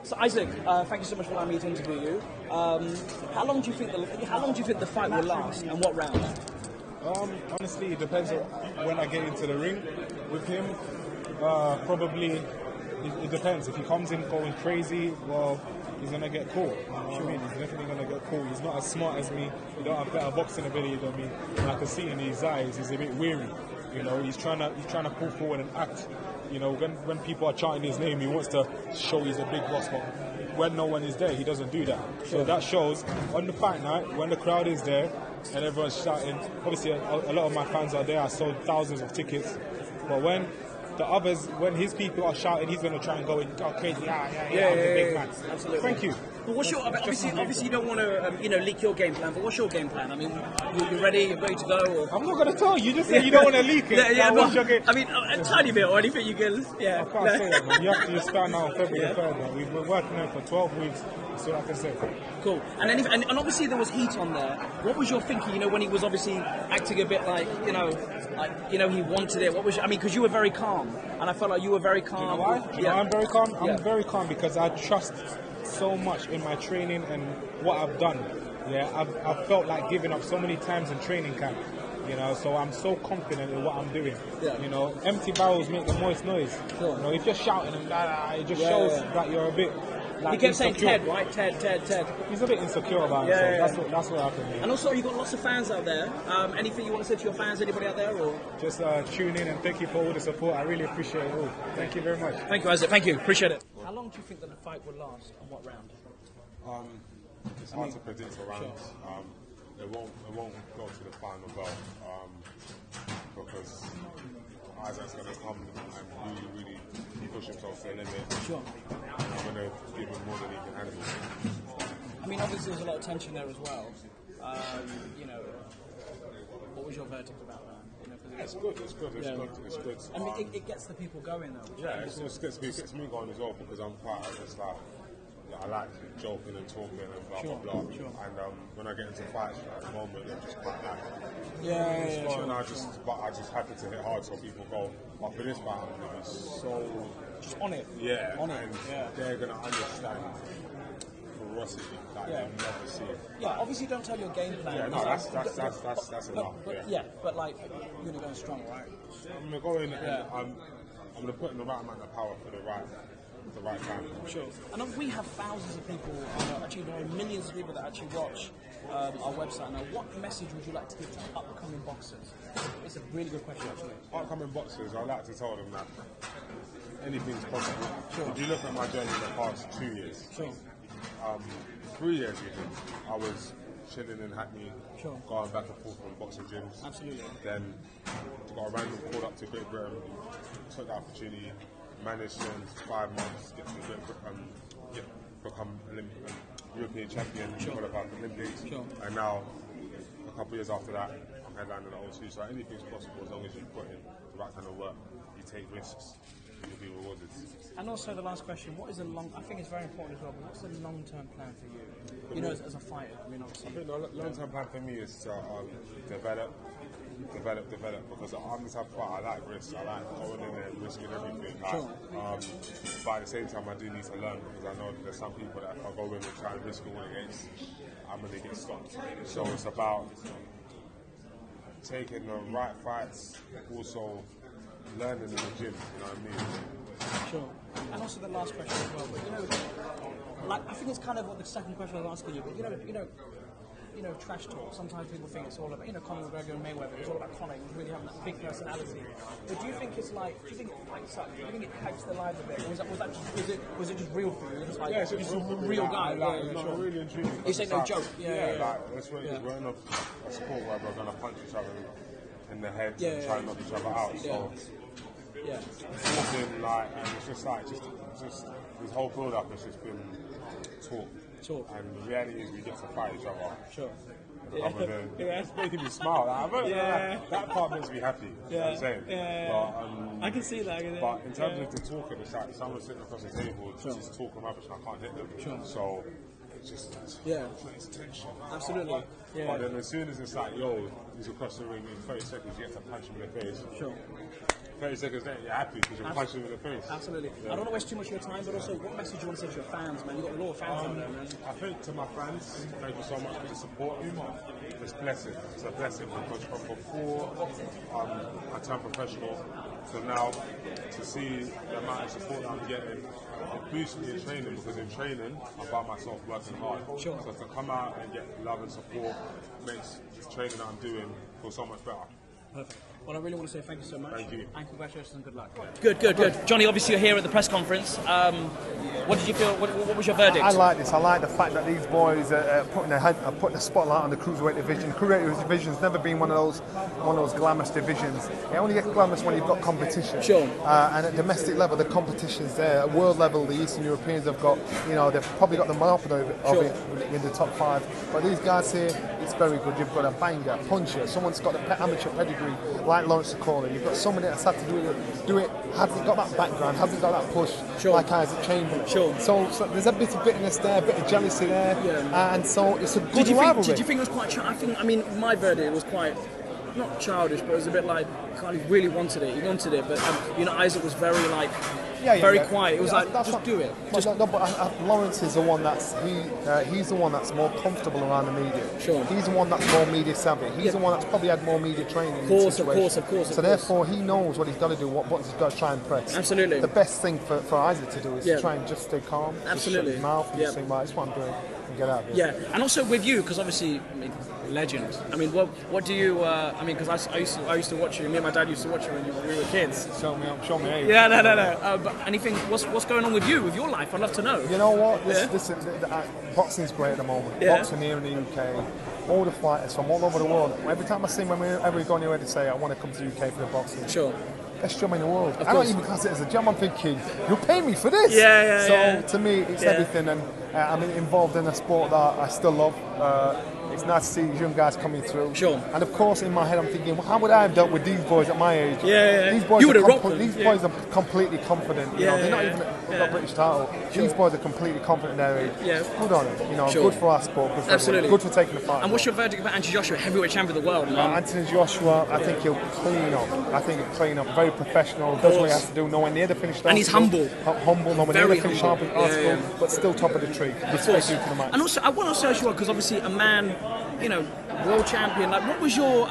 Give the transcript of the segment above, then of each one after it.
So Isaac, thank you so much for allowing me to interview you. How long do you think the fight will last, and what round? Honestly, it depends on when I get into the ring with him. Probably, it depends. If he comes in going crazy, well, he's gonna get caught. You know what I mean? He's definitely gonna get caught. He's not as smart as me. He don't have better boxing ability than me. And I can see in his eyes, he's a bit weary. You know, he's trying to pull forward and act. You know, when people are chanting his name, he wants to show he's a big boss. But when no one is there, he doesn't do that. So that shows on the fight night when the crowd is there and everyone's shouting. Obviously, a lot of my fans are there. I sold thousands of tickets. But when the others, when his people are shouting, he's going to try and go crazy. Yeah, I'm the big man. Absolutely. Thank you. But what's your obviously you don't want to leak your game plan. But what's your game plan? I mean, you're ready to go. Or? I'm not going to tell you. You just said you don't want to leak it. What's your game? I mean, a tiny bit or anything you can. Yeah. I can't say that, man. You have to start now on February 3rd. Man. We've been working on it for 12 weeks. That's all I can say. Cool. And obviously there was heat on there. What was your thinking? You know, when he was obviously acting a bit like he wanted it. What was? I mean, because you were very calm, and I felt like you were very calm. Do you know why? Do you know I'm very calm? I'm very calm because I trust so much in my training and what I've done. Yeah, I've felt like giving up so many times in training camp. You know, so I'm so confident in what I'm doing. Yeah. You know, empty barrels make the most noise. Sure. You know, if you're shouting and it just shows that you're a bit. Like, he kept saying Ted, right? Ted. He's a bit insecure about it, so that's what happened. Yeah. And also, you've got lots of fans out there. Anything you want to say to your fans? Anybody out there? Or just tune in and thank you for all the support. I really appreciate it all. Thank you very much. Thank you, Isaac. Thank you. Appreciate it. How long do you think that the fight will last, and what round? It's hard to predict a round. Sure. It won't go to the final bell because Isaac's going to come and really push himself to the limit. Sure. I'm going to give him more than he can handle. I mean, obviously there's a lot of tension there as well. You know, what was your verdict about that? You know, it's good. I mean, it gets the people going though. Yeah, it gets me going as well because I'm quite just like. I like joking and talking and blah blah blah. Sure. And when I get into fights at the moment, I'm just quite like, sure. And I just happen to hit hard, so people go. But for this fight, I'm gonna be so just on it. Yeah, on it. They're gonna understand ferocity that they'll never see. Yeah, obviously don't tell your game plan. Yeah, no, that's enough. But like you're gonna go strong, right? I'm gonna go in and I'm gonna put in the right amount of power for the right time. Sure. And we have thousands of people, actually there are millions of people that actually watch our website. Now, what message would you like to give to upcoming boxers? It's a really good question, actually. Upcoming boxers, I'd like to tell them that anything's possible. Sure. If you look at my journey in the past 2 years, 3 years even, I was chilling in Hackney, going back and forth from boxing gyms. Absolutely. Then got a random call up to Great Britain, took the opportunity, managed in 5 months, get to Great Britain, become European champion, qualify for Olympics, and now a couple of years after that, I'm headlining the O2. So anything's possible as long as you put in the right kind of work, you take risks, you'll be rewarded. And also the last question, what is I think it's very important as well, but what's the long-term plan for you? You know, as a fighter, I mean, obviously. I think the long-term plan for me is to develop, because I'm the type of fighter, I like risk, I like going in there and risking everything. But at the same time, I do need to learn, because I know there's some people that if I go in and try and risk it all against, I'm going to get stopped. So it's about taking the right fights, also learning in the gym, you know what I mean? Sure. And also the last question as well, but you know, like I think it's kind of what the second question I was asking you, but you know, trash talk. Sometimes people think it's all about, Conor McGregor and Mayweather. It's all about Conor really having that big personality. But do you think it's like, do you think it hypes up? Do you think it hypes their lives a bit? Or was it just real for you? Just like, it's just a real guy. Really and truly. You say no joke. Like that's what it is. We're in a sport where we're gonna punch each other in the head and try and knock each other out. So. And it's just like this whole build up has just been talk. And the reality is we get to fight each other. Sure. Other than it's making me smile. That part makes me happy. You know what I'm saying? But, I can see that. But in terms of the talking, it's like someone sitting across the table just talking rubbish and I can't hit them. Sure. So it's just it's tension. Absolutely. But then as soon as it's like, yo, he's across the ring in 30 seconds, you get to punch him in the face. Sure. 30 seconds later, you're happy because you're punching him in the face. Absolutely. I don't want to waste too much of your time, but also, what message do you want to say to your fans, man? You've got a lot of fans out there, man. I think to my fans, thank you so much for the support. It's a blessing. It's a blessing because from before I turned professional to now, to see the amount of support that I'm getting, it boosts me in training because in training, I'm by myself working hard. Sure. So to come out and get love and support makes this training that I'm doing feel so much better. Perfect. Well, I really want to say thank you so much. Thank you. And congratulations and good luck. Good. Johnny, obviously you're here at the press conference. What did you feel? What was your verdict? I like this. I like the fact that these boys are putting the spotlight on the cruiserweight division. Cruiserweight division's never been one of those glamorous divisions. It only gets glamorous when you've got competition. Sure. And at domestic level, the competition's there. At world level, the Eastern Europeans have got, they've probably got the monopoly of it in the top 5. But these guys here, it's very good. You've got a banger, puncher. Someone's got an amateur pedigree like Lawrence Okolie. You've got somebody that's had to do it. Hasn't got that background. Hasn't got that push like Isaac Chamberlain. Sure. So there's a bit of bitterness there, a bit of jealousy there, and so it's a good rivalry. Did you think it was quite? I mean, my verdict was quite not childish, but it was a bit like he really wanted it. He wanted it, but Isaac was very very quiet. It was just do it. But Lawrence is the one he's the one that's more comfortable around the media. Sure. He's the one that's more media savvy. He's the one that's probably had more media training. Of course. So therefore, he knows what he's got to do, what buttons he's got to try and press. Absolutely. The best thing for Isaac to do is to try and just stay calm. Absolutely. Just shut his mouth and just say, "Right, that's what I'm doing," and get out of it. Yeah, and also with you, because obviously, legend. I mean, what do you? Because I used to watch you. Me and my dad used to watch you when we were kids. Show me age. Yeah, no. But anything? What's going on with you, with your life? I'd love to know. You know what? Boxing's great at the moment. Yeah. Boxing here in the UK, all the fighters from all over the world. Every time I see them, whenever we go anywhere, they say, "I want to come to the UK for the boxing." Sure. Best job in the world. I don't even class it as a job. I'm thinking, you'll pay me for this. So to me, it's everything, and I'm involved in a sport that I still love. It's nice to see these young guys coming through. Sure. And of course, in my head, I'm thinking, well, how would I have dealt with these boys at my age? These boys You would have rocked them. These boys are completely confident. They're not even got a British title. Sure. These boys are completely confident in their age. Good on them. Sure. Good for our sport. Good for Absolutely. Everyone. Good for taking the fight. And what's your verdict about Anthony Joshua, heavyweight champion of the world? Anthony Joshua, I think he'll clean up. Very professional. Does what he has to do. Nowhere near the finish. And he's humble. Nowhere near the finish article, but still top of the tree. Respect to the match. And also, I want to ask you, because obviously a man, world champion. Like, what was your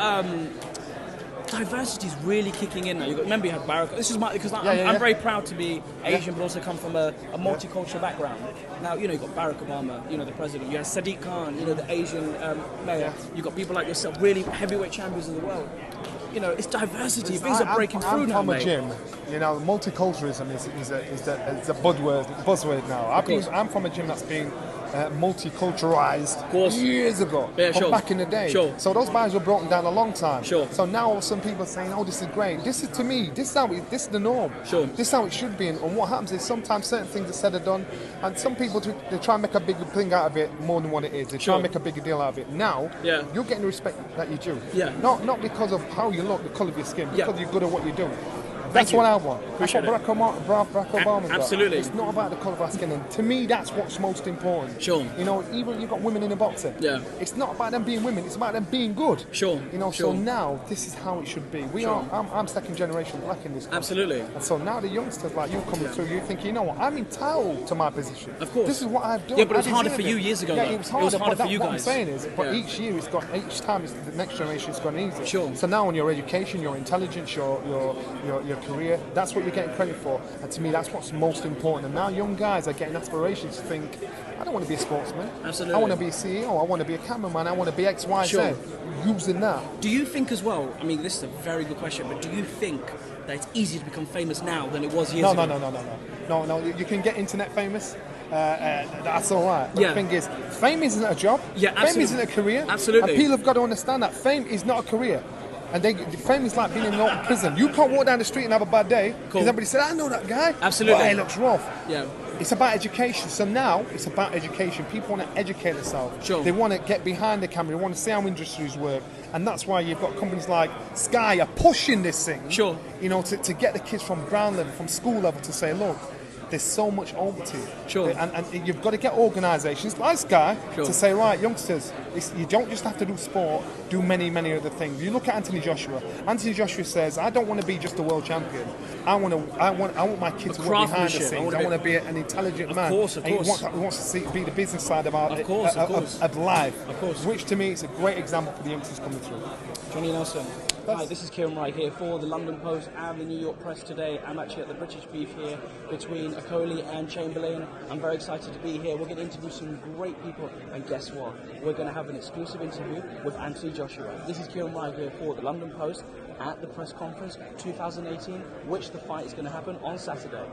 diversity is really kicking in now? Remember you had Barack. This is because I'm very proud to be Asian, but also come from a multicultural background. Now you've got Barack Obama, the president. You had Sadiq Khan, the Asian mayor. You've got people like yourself, really heavyweight champions of the world. It's diversity. Things are breaking through now, mate. I'm from a gym. Multiculturalism is a buzzword now. I'm from a gym that's been multiculturalized years ago, back in the day. So those barriers were broken down a long time. So now some people are saying, "Oh, this is great. This is to me. This is the norm. This is how it should be." And what happens is sometimes certain things are said or done, and some people they try and make a bigger thing out of it more than what it is. They try and make a bigger deal out of it. Now you're getting the respect that you do. Not because of how you look, the colour of your skin, because you're good at what you do. That's what I want. That's what Barack Obama's got. Absolutely. It's not about the colour of our skin, and to me, that's what's most important. Even you've got women in the boxing. It's not about them being women. It's about them being good. So now this is how it should be. I'm second generation black in this country. Absolutely. And so now the youngsters like you coming through, you think, I'm entitled to my position. Of course. This is what I've done. Yeah, but it was harder for you years ago. Yeah, it was harder for you guys. What I'm saying is, but each year each time the next generation's gone easier. So now on your education, your intelligence, your career, that's what you're getting credit for, and to me that's what's most important. And now young guys are getting aspirations to think, I don't want to be a sportsman. Absolutely. I want to be a CEO. I want to be a cameraman. I want to be X, Y, Z. Using that. Do you think as well? I mean, this is a very good question, but do you think that it's easier to become famous now than it was years ago? No. You can get internet famous. That's all right. But the thing is, fame isn't a job. Fame isn't a career. Absolutely. And people have got to understand that fame is not a career. And fame is like being in an open prison. You can't walk down the street and have a bad day because everybody said, "I know that guy." Absolutely. But he looks rough. Yeah. It's about education. So now it's about education. People want to educate themselves. They want to get behind the camera. They want to see how industries work. And that's why you've got companies like Sky are pushing this thing. To get the kids from ground level, from school level, to say, look, there's so much over to you. Sure. And you've got to get organisations like this guy to say, right, youngsters, you don't just have to do sport, do many other things. You look at Anthony Joshua. Anthony Joshua says, I don't want to be just a world champion. I want my kids to work behind the scenes. I want to be an intelligent man. Of course. He wants to be the business side of life. Of course. Which to me is a great example for the youngsters coming through. Johnny Nelson. Hi, this is Kieran Wright here for the London Post and the New York Press today. I'm actually at the British beef here between Okolie and Chamberlain. I'm very excited to be here. We're going to interview some great people, and guess what? We're going to have an exclusive interview with Anthony Joshua. This is Kieran Wright here for the London Post at the press conference 2018, which the fight is going to happen on Saturday.